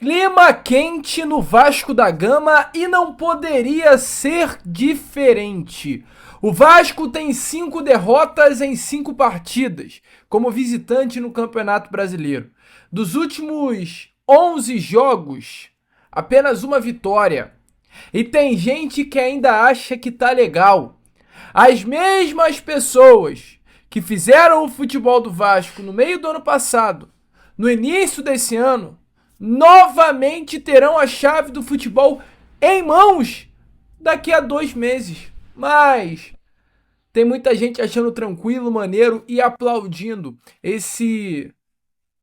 Clima quente no Vasco da Gama e não poderia ser diferente. O Vasco tem 5 derrotas em 5 partidas, como visitante no Campeonato Brasileiro. Dos últimos 11 jogos, apenas uma vitória. E tem gente que ainda acha que tá legal. As mesmas pessoas que fizeram o futebol do Vasco no meio do ano passado, no início desse ano, novamente terão a chave do futebol em mãos daqui a 2 meses. Mas tem muita gente achando tranquilo, maneiro e aplaudindo esse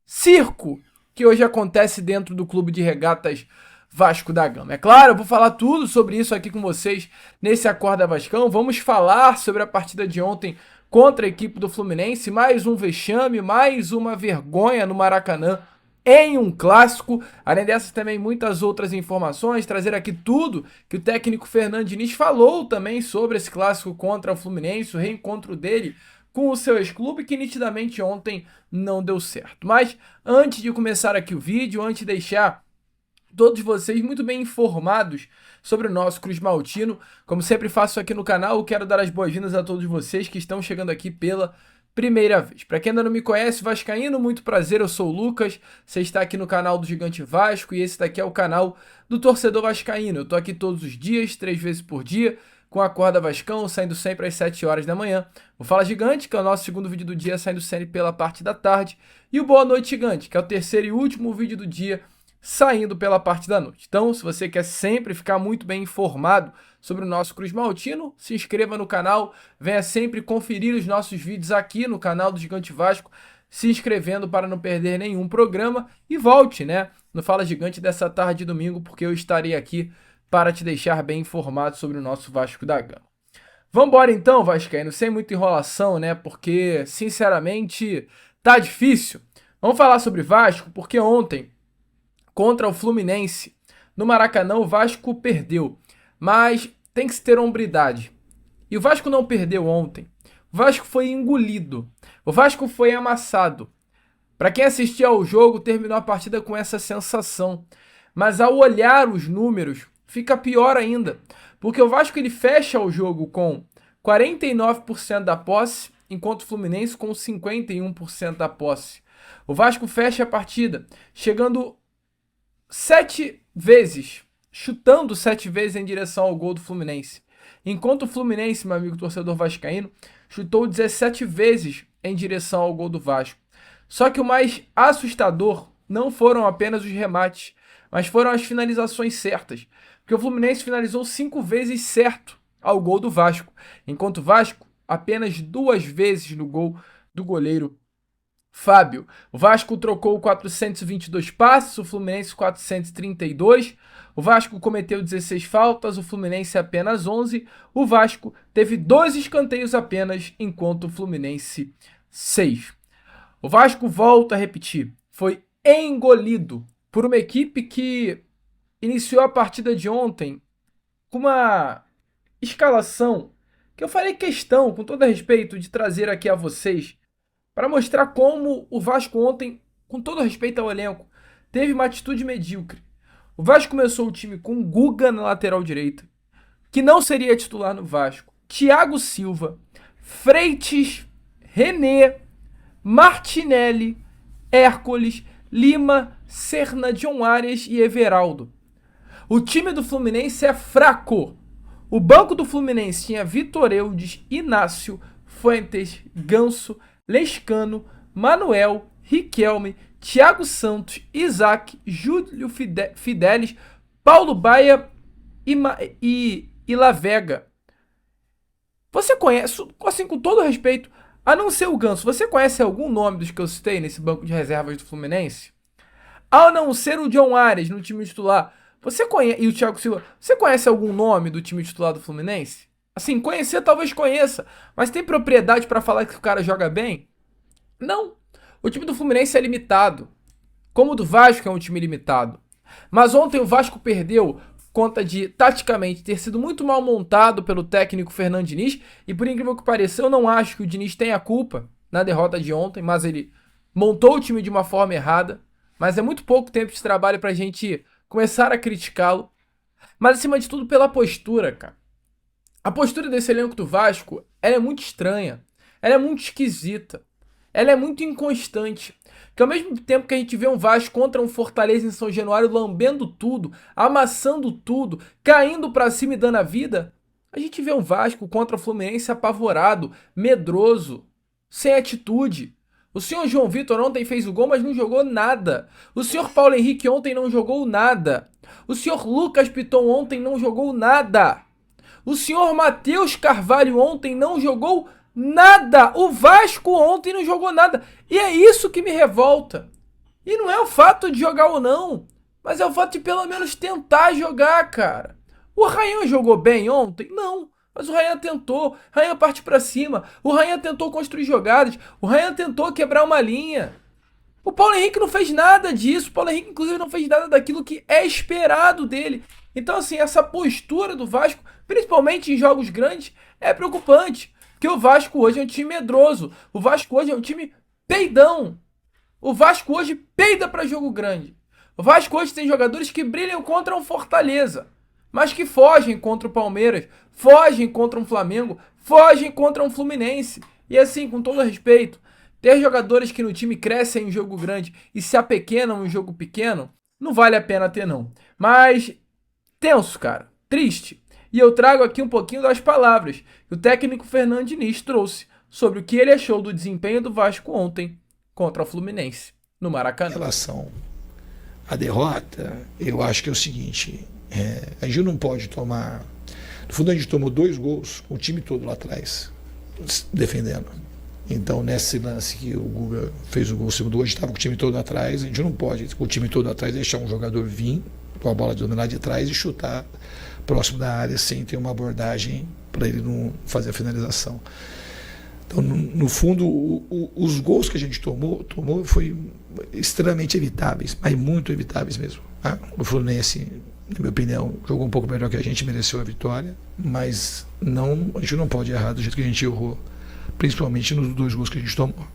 circo que hoje acontece dentro do Clube de Regatas Vasco da Gama. É claro, eu vou falar tudo sobre isso aqui com vocês nesse Acorda Vascão. Vamos falar sobre a partida de ontem contra a equipe do Fluminense. Mais um vexame, mais uma vergonha no Maracanã em um clássico. Além dessas, também muitas outras informações, trazer aqui tudo que o técnico Fernando Diniz falou também sobre esse clássico contra o Fluminense, o reencontro dele com o seu ex-clube, que nitidamente ontem não deu certo. Mas antes de começar aqui o vídeo, antes de deixar todos vocês muito bem informados sobre o nosso Cruz Maltino, como sempre faço aqui no canal, quero dar as boas-vindas a todos vocês que estão chegando aqui pela primeira vez. Para quem ainda não me conhece, vascaíno, muito prazer, eu sou o Lucas, você está aqui no canal do Gigante Vasco e esse daqui é o canal do Torcedor Vascaíno. Eu tô aqui todos os dias, 3 vezes por dia, com a Acorda Vascão, saindo sempre às 7 horas da manhã. O Fala Gigante, que é o nosso segundo vídeo do dia, saindo sempre pela parte da tarde. E o Boa Noite Gigante, que é o terceiro e último vídeo do dia, saindo pela parte da noite. Então, se você quer sempre ficar muito bem informado sobre o nosso Cruz Maltino, se inscreva no canal, venha sempre conferir os nossos vídeos aqui no canal do Gigante Vasco, se inscrevendo para não perder nenhum programa e volte, né, no Fala Gigante dessa tarde de domingo, porque eu estarei aqui para te deixar bem informado sobre o nosso Vasco da Gama. Vambora então, vascaíno, sem muita enrolação, né, porque, sinceramente, tá difícil. Vamos falar sobre Vasco, porque ontem, contra o Fluminense, no Maracanã, o Vasco perdeu. Mas tem que se ter hombridade. E o Vasco não perdeu ontem. O Vasco foi engolido. O Vasco foi amassado. Para quem assistiu ao jogo, terminou a partida com essa sensação. Mas ao olhar os números, fica pior ainda. Porque o Vasco ele fecha o jogo com 49% da posse, enquanto o Fluminense com 51% da posse. O Vasco fecha a partida, chegando 7 vezes, chutando 7 vezes em direção ao gol do Fluminense. Enquanto o Fluminense, meu amigo torcedor vascaíno, chutou 17 vezes em direção ao gol do Vasco. Só que o mais assustador não foram apenas os remates, mas foram as finalizações certas. Porque o Fluminense finalizou 5 vezes certo ao gol do Vasco, enquanto o Vasco apenas 2 vezes no gol do goleiro Fábio. O Vasco trocou 422 passes, o Fluminense 432. O Vasco cometeu 16 faltas, o Fluminense apenas 11. O Vasco teve 2 escanteios apenas, enquanto o Fluminense 6. O Vasco, volta a repetir, foi engolido por uma equipe que iniciou a partida de ontem com uma escalação que eu farei questão, com todo respeito, de trazer aqui a vocês, para mostrar como o Vasco ontem, com todo respeito ao elenco, teve uma atitude medíocre. O Vasco começou o time com Guga na lateral direita, que não seria titular no Vasco, Thiago Silva, Freitas, René, Martinelli, Hércules, Lima, Serna, John Arias e Everaldo. O time do Fluminense é fraco. O banco do Fluminense tinha Vitor Eudes, Inácio, Fuentes, Ganso, Lescano, Manuel, Riquelme, Thiago Santos, Isaac, Júlio Fidelis, Paulo Baia e Lavega. Você conhece, assim, com todo respeito, a não ser o Ganso, você conhece algum nome dos que eu citei nesse banco de reservas do Fluminense? A não ser o John Arias no time titular, você conhece, e o Thiago Silva, você conhece algum nome do time titular do Fluminense? Assim, conhecer talvez conheça, mas tem propriedade para falar que o cara joga bem? Não. O time do Fluminense é limitado, como o do Vasco é um time limitado. Mas ontem o Vasco perdeu por conta de, taticamente, ter sido muito mal montado pelo técnico Fernando Diniz, e por incrível que pareça, eu não acho que o Diniz tenha culpa na derrota de ontem, mas ele montou o time de uma forma errada, mas é muito pouco tempo de trabalho pra gente começar a criticá-lo. Mas acima de tudo pela postura, cara. A postura desse elenco do Vasco, ela é muito estranha. Ela é muito esquisita. Ela é muito inconstante. Que ao mesmo tempo que a gente vê um Vasco contra um Fortaleza em São Januário lambendo tudo, amassando tudo, caindo pra cima e dando a vida, a gente vê um Vasco contra o Fluminense apavorado, medroso, sem atitude. O senhor João Vitor ontem fez o gol, mas não jogou nada. O senhor Paulo Henrique ontem não jogou nada. O senhor Lucas Piton ontem não jogou nada. O senhor Matheus Carvalho ontem não jogou nada. O Vasco ontem não jogou nada. E é isso que me revolta. E não é o fato de jogar ou não, mas é o fato de pelo menos tentar jogar, cara. O Ryan jogou bem ontem? Não. Mas o Ryan tentou. O Ryan parte pra cima. O Ryan tentou construir jogadas. O Ryan tentou quebrar uma linha. O Paulo Henrique não fez nada disso. O Paulo Henrique, inclusive, não fez nada daquilo que é esperado dele. Então, assim, essa postura do Vasco, principalmente em jogos grandes, é preocupante. Porque o Vasco hoje é um time medroso. O Vasco hoje é um time peidão. O Vasco hoje peida para jogo grande. O Vasco hoje tem jogadores que brilham contra um Fortaleza, mas que fogem contra o Palmeiras, fogem contra um Flamengo, fogem contra um Fluminense. E assim, com todo respeito, ter jogadores que no time crescem em jogo grande e se apequenam em jogo pequeno, não vale a pena ter não. Mas tenso, cara, triste. E eu trago aqui um pouquinho das palavras que o técnico Fernando Diniz trouxe sobre o que ele achou do desempenho do Vasco ontem contra o Fluminense, no Maracanã. Em relação à derrota, eu acho que é o seguinte, a gente não pode tomar... No fundo, a gente tomou 2 gols com o time todo lá atrás, defendendo. Então, nesse lance que o Guga fez o gol segundo gol, a gente estava com o time todo atrás, a gente não pode, com o time todo atrás, deixar um jogador vir com a bola de lá de trás e chutar próximo da área sem ter uma abordagem para ele não fazer a finalização. Então, no fundo, os gols que a gente tomou foi extremamente evitáveis, mas muito evitáveis mesmo. O Fluminense, na minha opinião, jogou um pouco melhor que a gente, mereceu a vitória, mas não, a gente não pode errar do jeito que a gente errou, principalmente nos 2 gols que a gente tomou.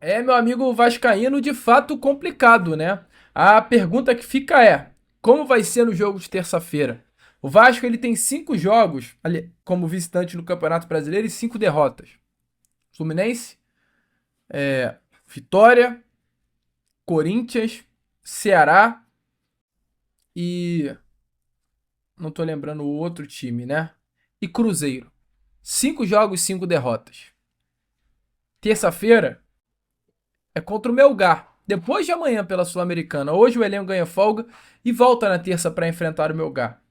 É, meu amigo vascaíno, de fato complicado, né? A pergunta que fica é, como vai ser no jogo de terça-feira? O Vasco ele tem 5 jogos como visitante no Campeonato Brasileiro e 5 derrotas. Fluminense, Vitória, Corinthians, Ceará e... não tô lembrando o outro time, né? E Cruzeiro. 5 jogos, 5 derrotas. Terça-feira é contra o Melgar. Depois de amanhã pela Sul-Americana. Hoje o elenco ganha folga e volta na terça para enfrentar o Melgar.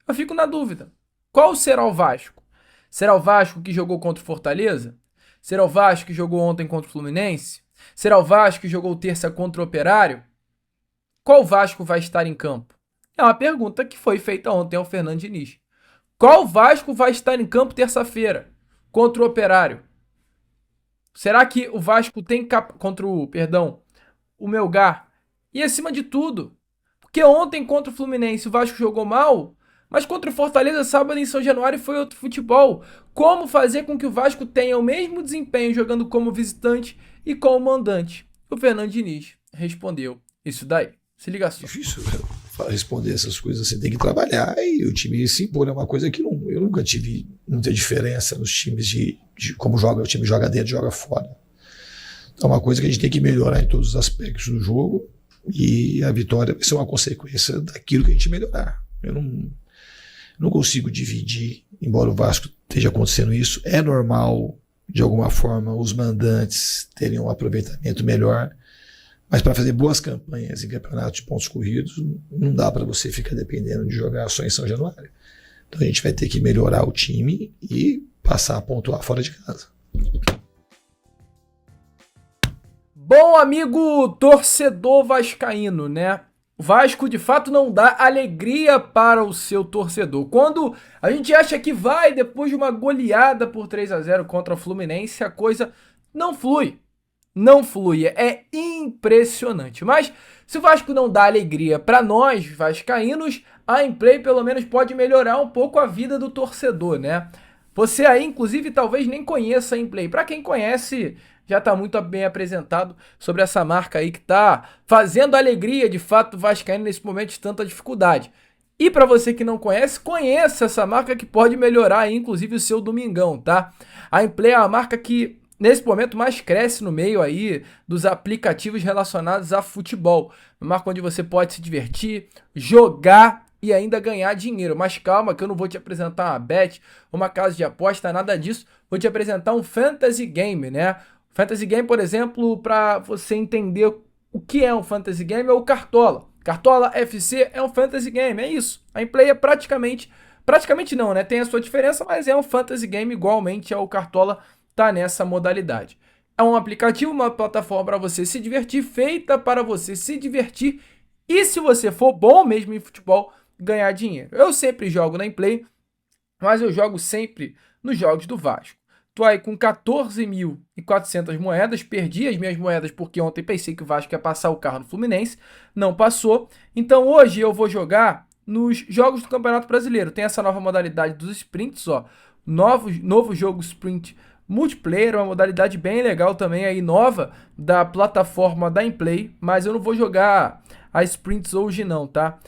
Eu fico na dúvida. Qual será o Vasco? Será o Vasco que jogou contra o Fortaleza? Será o Vasco que jogou ontem contra o Fluminense? Será o Vasco que jogou terça contra o Operário? Qual Vasco vai estar em campo? É uma pergunta que foi feita ontem ao Fernando Diniz. Qual Vasco vai estar em campo terça-feira contra o Operário? Será que o Vasco tem contra o Melgar? E acima de tudo, porque ontem contra o Fluminense o Vasco jogou mal, mas contra o Fortaleza sábado em São Januário foi outro futebol. Como fazer com que o Vasco tenha o mesmo desempenho jogando como visitante e como mandante? O Fernando Diniz respondeu isso daí. Se liga só. Difícil responder essas coisas, você tem que trabalhar e o time se impor. É uma coisa que eu nunca tive muita diferença nos times de como joga, o time joga dentro, joga fora. Então é uma coisa que a gente tem que melhorar em todos os aspectos do jogo e a vitória vai ser uma consequência daquilo que a gente melhorar. Eu não consigo dividir, embora o Vasco esteja acontecendo isso, é normal, de alguma forma, os mandantes terem um aproveitamento melhor, mas para fazer boas campanhas em campeonatos de pontos corridos, não dá para você ficar dependendo de jogar só em São Januário. Então a gente vai ter que melhorar o time e passar a pontuar fora de casa. Bom, amigo torcedor vascaíno, né? O Vasco de fato não dá alegria para o seu torcedor. Quando a gente acha que vai, depois de uma goleada por 3-0 contra o Fluminense, a coisa não flui. Não flui, é impressionante. Mas se o Vasco não dá alegria para nós vascaínos, a Implay pelo menos pode melhorar um pouco a vida do torcedor, né? Você aí, inclusive, talvez nem conheça a Implay. Para quem conhece, já tá muito bem apresentado sobre essa marca aí que tá fazendo alegria, de fato, do vascaíno nesse momento de tanta dificuldade. E para você que não conhece, conheça essa marca que pode melhorar aí, inclusive o seu domingão, tá? A Implay é a marca que nesse momento mais cresce no meio aí dos aplicativos relacionados a futebol. Uma marca onde você pode se divertir, jogar e ainda ganhar dinheiro. Mas calma que eu não vou te apresentar uma bet, uma casa de aposta, nada disso. Vou te apresentar um fantasy game, né? Fantasy game, por exemplo, para você entender o que é um fantasy game, é o Cartola. Cartola FC é um fantasy game, é isso. A Implay é praticamente não, né? Tem a sua diferença, mas é um fantasy game igualmente ao Cartola, tá nessa modalidade. É um aplicativo, uma plataforma para você se divertir, feita para você se divertir e, se você for bom mesmo em futebol, ganhar dinheiro. Eu sempre jogo na Implay, mas eu jogo sempre nos jogos do Vasco. Tô aí com 14.400 moedas, perdi as minhas moedas porque ontem pensei que o Vasco ia passar o carro no Fluminense, não passou. Então hoje eu vou jogar nos jogos do Campeonato Brasileiro. Tem essa nova modalidade dos sprints, ó, novo jogo sprint multiplayer, uma modalidade bem legal também aí, nova da plataforma da Implay, mas eu não vou jogar as sprints hoje não, tá?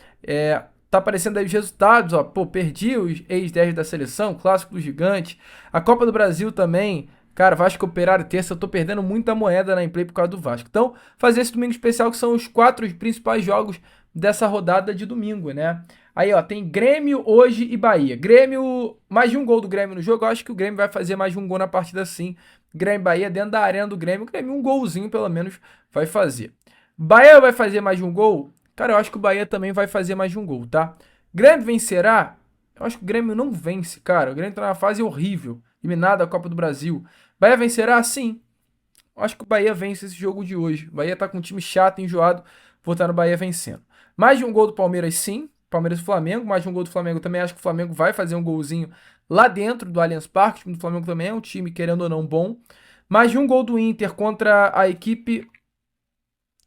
Tá aparecendo aí os resultados, ó. Pô, perdi os ex-10 da seleção, clássico do gigante. A Copa do Brasil também. Cara, Vasco Operário terça, eu tô perdendo muita moeda na Implay por causa do Vasco. Então, fazer esse domingo especial que são os 4 principais jogos dessa rodada de domingo, né? Aí, ó, tem Grêmio hoje e Bahia. Grêmio, mais de um gol do Grêmio no jogo. Eu acho que o Grêmio vai fazer mais de um gol na partida sim. Grêmio e Bahia dentro da arena do Grêmio. O Grêmio um golzinho pelo menos vai fazer. Bahia vai fazer mais de um gol? Cara, eu acho que o Bahia também vai fazer mais de um gol, tá? Grêmio vencerá? Eu acho que o Grêmio não vence, cara. O Grêmio tá numa fase horrível. Eliminado da Copa do Brasil. Bahia vencerá? Sim. Eu acho que o Bahia vence esse jogo de hoje. O Bahia tá com um time chato, enjoado. Vou estar no Bahia vencendo. Mais de um gol do Palmeiras, sim. Palmeiras e Flamengo. Mais de um gol do Flamengo também. Acho que o Flamengo vai fazer um golzinho lá dentro do Allianz Parque. O time do Flamengo também é um time, querendo ou não, bom. Mais de um gol do Inter contra a equipe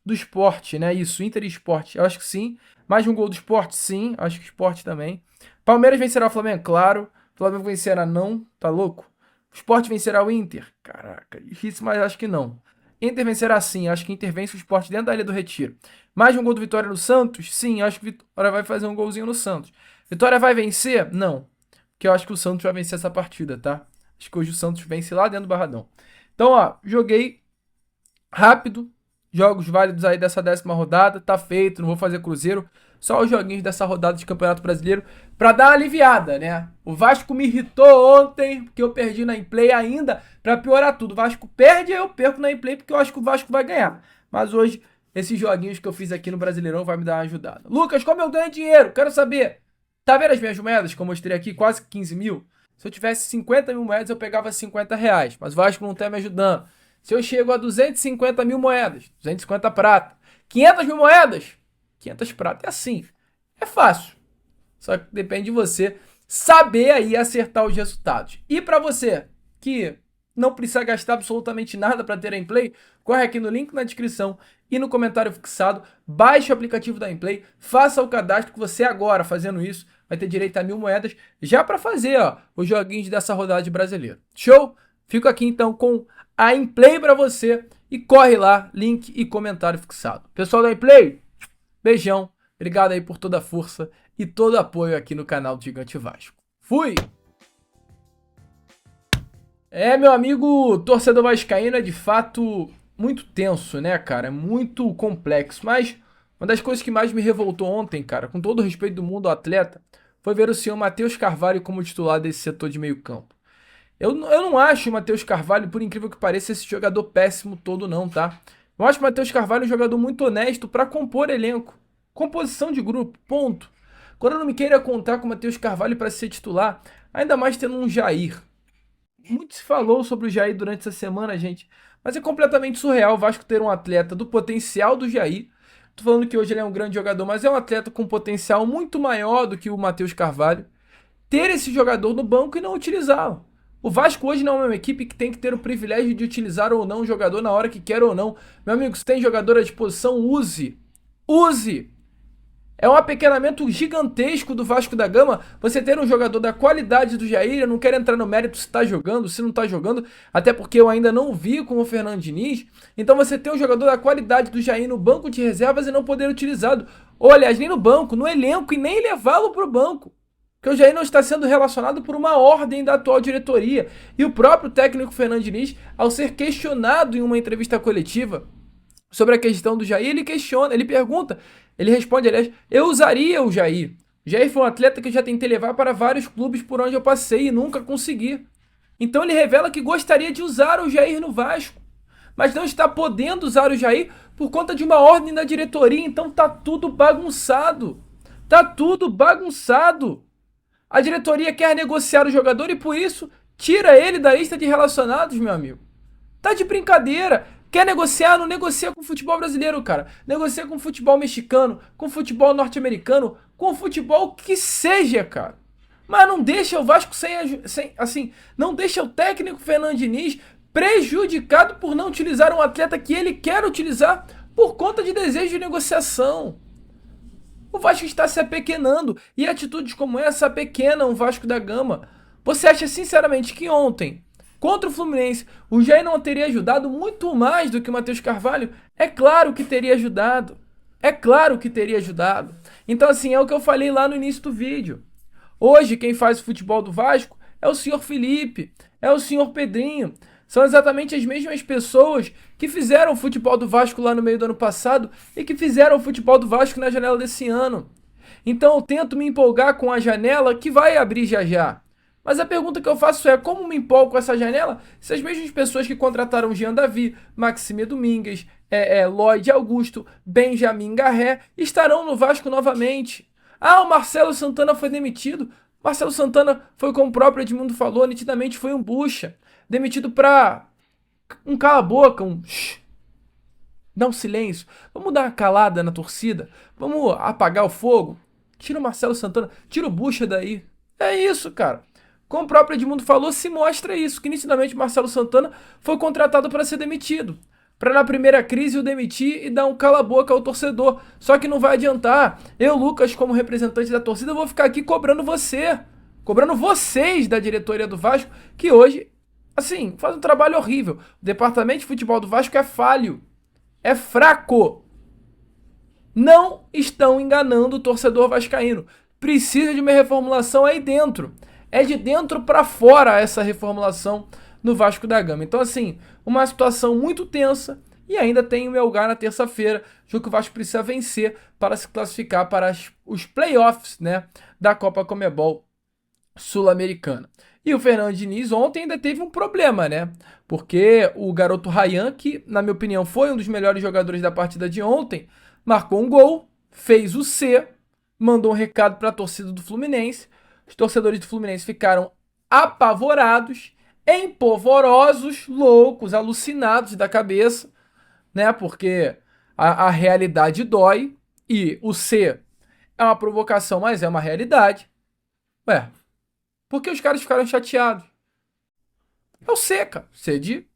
do Sport, né? Isso, Inter e Sport. Eu acho que sim. Mais de um gol do Sport, sim. Acho que Sport também. Palmeiras vencerá o Flamengo, claro. Flamengo vencerá, não. Tá louco? O Sport vencerá o Inter? Caraca, difícil, mas acho que não. Inter vencerá sim. Acho que Inter vence o Sport dentro da Ilha do Retiro. Mais de um gol do Vitória no Santos? Sim, acho que Vitória vai fazer um golzinho no Santos. Vitória vai vencer? Não. Porque eu acho que o Santos vai vencer essa partida, tá? Acho que hoje o Santos vence lá dentro do Barradão. Então, ó, joguei rápido. Jogos válidos aí dessa 10ª rodada, tá feito, não vou fazer cruzeiro, só os joguinhos dessa rodada de Campeonato Brasileiro pra dar uma aliviada, né? O Vasco me irritou ontem, porque eu perdi na Implay ainda, pra piorar tudo. O Vasco perde, eu perco na Implay, porque eu acho que o Vasco vai ganhar. Mas hoje, esses joguinhos que eu fiz aqui no Brasileirão vai me dar uma ajudada. Lucas, como eu ganho dinheiro? Quero saber. Tá vendo as minhas moedas que eu mostrei aqui? Quase 15 mil. Se eu tivesse 50 mil moedas, eu pegava 50 reais. Mas o Vasco não tá me ajudando. Se eu chego a 250 mil moedas, 250 prata, 500 mil moedas, 500 prata, é assim. É fácil. Só que depende de você saber aí acertar os resultados. E para você que não precisa gastar absolutamente nada para ter a Implay, corre aqui no link na descrição e no comentário fixado, baixe o aplicativo da Implay, faça o cadastro que você agora, fazendo isso, vai ter direito a 1.000 moedas já para fazer ó, os joguinhos dessa rodada de brasileiro. Show? Fico aqui então com a Implay para você e corre lá, link e comentário fixado. Pessoal da Implay, beijão, obrigado aí por toda a força e todo o apoio aqui no canal do Gigante Vasco. Fui! Meu amigo torcedor vascaíno, é de fato muito tenso, né, cara? É muito complexo, mas uma das coisas que mais me revoltou ontem, cara, com todo o respeito do mundo ao atleta, foi ver o senhor Matheus Carvalho como titular desse setor de meio campo. Eu não acho o Matheus Carvalho, por incrível que pareça, esse jogador péssimo todo não, tá? Eu acho o Matheus Carvalho um jogador muito honesto para compor elenco. Composição de grupo, ponto. Quando eu não me queira contar com o Matheus Carvalho para ser titular, ainda mais tendo um Jair. Muito se falou sobre o Jair durante essa semana, gente, mas é completamente surreal o Vasco ter um atleta do potencial do Jair. Tô falando que hoje ele é um grande jogador, mas é um atleta com potencial muito maior do que o Matheus Carvalho. Ter esse jogador no banco e não utilizá-lo. O Vasco hoje não é uma equipe que tem que ter o privilégio de utilizar ou não o jogador na hora que quer ou não. Meu amigo, se tem jogador à disposição, use. Use! É um apequenamento gigantesco do Vasco da Gama você ter um jogador da qualidade do Jair. Eu não quero entrar no mérito se tá jogando, se não tá jogando, até porque eu ainda não vi com o Fernando Diniz. Então você ter um jogador da qualidade do Jair no banco de reservas e não poder utilizado. Ou aliás, nem no banco, no elenco, e nem levá-lo pro banco. Porque o Jair não está sendo relacionado por uma ordem da atual diretoria. E o próprio técnico Fernando Diniz, ao ser questionado em uma entrevista coletiva sobre a questão do Jair, ele questiona, ele pergunta, ele responde, aliás, eu usaria o Jair. O Jair foi um atleta que eu já tentei levar para vários clubes por onde eu passei e nunca consegui. Então ele revela que gostaria de usar o Jair no Vasco, mas não está podendo usar o Jair por conta de uma ordem da diretoria. Então tá tudo bagunçado. Tá tudo bagunçado. A diretoria quer negociar o jogador e por isso tira ele da lista de relacionados, meu amigo. Tá de brincadeira. Quer negociar? Não negocia com o futebol brasileiro, cara. Negocia com o futebol mexicano, com o futebol norte-americano, com o futebol que seja, cara. Mas não deixa o Vasco não deixa o técnico Fernando Diniz prejudicado por não utilizar um atleta que ele quer utilizar por conta de desejo de negociação. O Vasco está se apequenando e atitudes como essa apequenam o Vasco da Gama. Você acha sinceramente que ontem, contra o Fluminense, o Jair não teria ajudado muito mais do que o Matheus Carvalho? É claro que teria ajudado. É claro que teria ajudado. Então assim, é o que eu falei lá no início do vídeo. Hoje quem faz o futebol do Vasco é o senhor Felipe, é o senhor Pedrinho. São exatamente as mesmas pessoas que fizeram o futebol do Vasco lá no meio do ano passado e que fizeram o futebol do Vasco na janela desse ano. Então eu tento me empolgar com a janela que vai abrir já já. Mas a pergunta que eu faço é, como me empolgo com essa janela se as mesmas pessoas que contrataram Jean Davi, Maxime Domingues, Lloyd Augusto, Benjamin Garré estarão no Vasco novamente? Ah, o Marcelo Santana foi demitido. Marcelo Santana foi, como o próprio Edmundo falou, nitidamente foi um bucha. Demitido pra um cala a boca, um shh, dá um silêncio. Vamos dar uma calada na torcida. Vamos apagar o fogo. Tira o Marcelo Santana, tira o bucha daí. É isso, cara. Como o próprio Edmundo falou, se mostra isso, que nitidamente Marcelo Santana foi contratado para ser demitido. Para na primeira crise o demitir e dar um cala-boca ao torcedor. Só que não vai adiantar. Eu, Lucas, como representante da torcida, vou ficar aqui cobrando você. Cobrando vocês da diretoria do Vasco, que hoje, assim, faz um trabalho horrível. O departamento de futebol do Vasco é falho. É fraco. Não estão enganando o torcedor vascaíno. Precisa de uma reformulação aí dentro. É de dentro para fora essa reformulação no Vasco da Gama. Então, assim, uma situação muito tensa e ainda tem o Melgar na terça-feira, jogo que o Vasco precisa vencer para se classificar para os playoffs, né, da Copa Conmebol Sul-Americana. E o Fernando Diniz ontem ainda teve um problema, né? Porque o garoto Ryan, que na minha opinião foi um dos melhores jogadores da partida de ontem, marcou um gol, fez o C, mandou um recado para a torcida do Fluminense. Os torcedores do Fluminense ficaram apavorados, empolvorosos, loucos, alucinados da cabeça, né? Porque a realidade dói e o C é uma provocação, mas é uma realidade. Ué, por que os caras ficaram chateados? É o C, cara. C de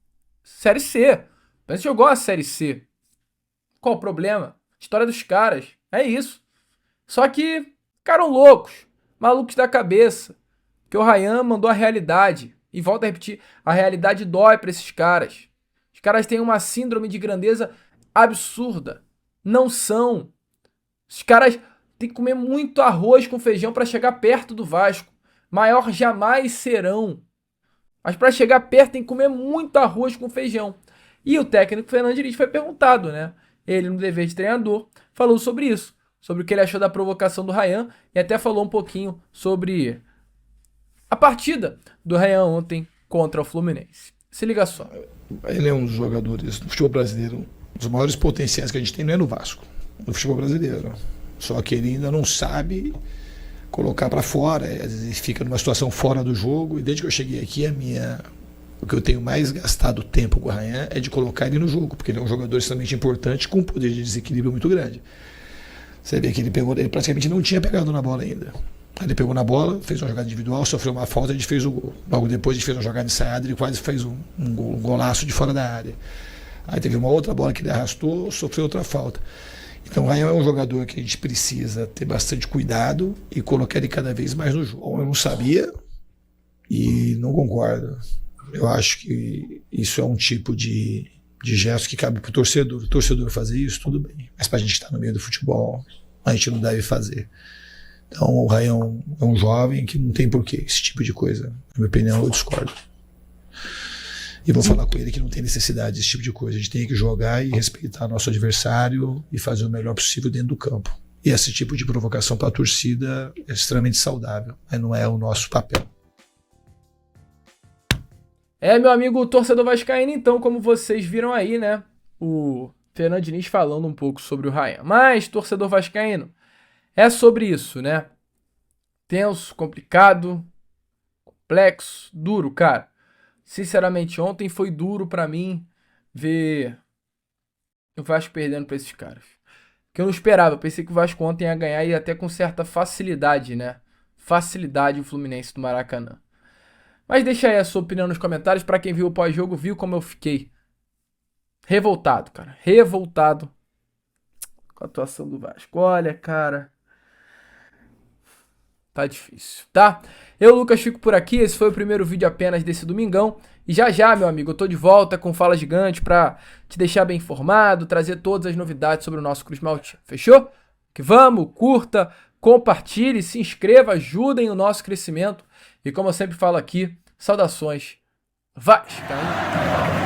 Série C. Mas jogou a Série C. Qual o problema? História dos caras. É isso. Só que ficaram loucos. Malucos da cabeça. Que o Ryan mandou a realidade. E volto a repetir, a realidade dói pra esses caras. Os caras têm uma síndrome de grandeza absurda. Não são. Os caras têm que comer muito arroz com feijão pra chegar perto do Vasco. Maior jamais serão. Mas para chegar perto tem que comer muito arroz com feijão. E o técnico Fernando Diniz foi perguntado, né? Ele, no dever de treinador, falou sobre isso. Sobre o que ele achou da provocação do Ryan. E até falou um pouquinho sobre a partida do Ryan ontem contra o Fluminense. Se liga só. Ele é um dos jogadores do futebol brasileiro. Um dos maiores potenciais que a gente tem não é no Vasco. No futebol brasileiro. Só que ele ainda não sabe colocar para fora, às vezes fica numa situação fora do jogo, e desde que eu cheguei aqui, o que eu tenho mais gastado tempo com o Ryan é de colocar ele no jogo, porque ele é um jogador extremamente importante, com um poder de desequilíbrio muito grande. Você vê que ele praticamente não tinha pegado na bola ainda. Ele pegou na bola, fez uma jogada individual, sofreu uma falta, a gente fez o gol. Logo depois a gente fez uma jogada ensaiada, ele quase fez um golaço de fora da área. Aí teve uma outra bola que ele arrastou, sofreu outra falta. Então o Ryan é um jogador que a gente precisa ter bastante cuidado e colocar ele cada vez mais no jogo. Eu não sabia e não concordo. Eu acho que isso é um tipo de gesto que cabe para o torcedor. O torcedor fazer isso, tudo bem. Mas para a gente estar no meio do futebol, a gente não deve fazer. Então o Ryan é um jovem que não tem porquê esse tipo de coisa. Na minha opinião, eu discordo. E vou falar com ele que não tem necessidade desse tipo de coisa. A gente tem que jogar e respeitar nosso adversário e fazer o melhor possível dentro do campo. E esse tipo de provocação para a torcida é extremamente saudável, mas não é o nosso papel. Meu amigo torcedor vascaíno, então, como vocês viram aí, né? O Fernando Diniz falando um pouco sobre o Ryan. Mas, torcedor vascaíno, é sobre isso, né? Tenso, complicado, complexo, duro, cara. Sinceramente, ontem foi duro pra mim ver o Vasco perdendo pra esses caras. Que eu não esperava. Eu pensei que o Vasco ontem ia ganhar e até com certa facilidade, né? Facilidade o Fluminense do Maracanã. Mas deixa aí a sua opinião nos comentários. Pra quem viu o pós-jogo, viu como eu fiquei revoltado, cara. Revoltado com a atuação do Vasco. Olha, cara, tá difícil, tá? Eu, Lucas, fico por aqui. Esse foi o primeiro vídeo apenas desse domingão. E já, meu amigo, eu tô de volta com Fala Gigante pra te deixar bem informado, trazer todas as novidades sobre o nosso Cruz Maltino. Fechou? Que vamos, curta, compartilhe, se inscreva, ajudem o nosso crescimento. E como eu sempre falo aqui, saudações Vascaíno.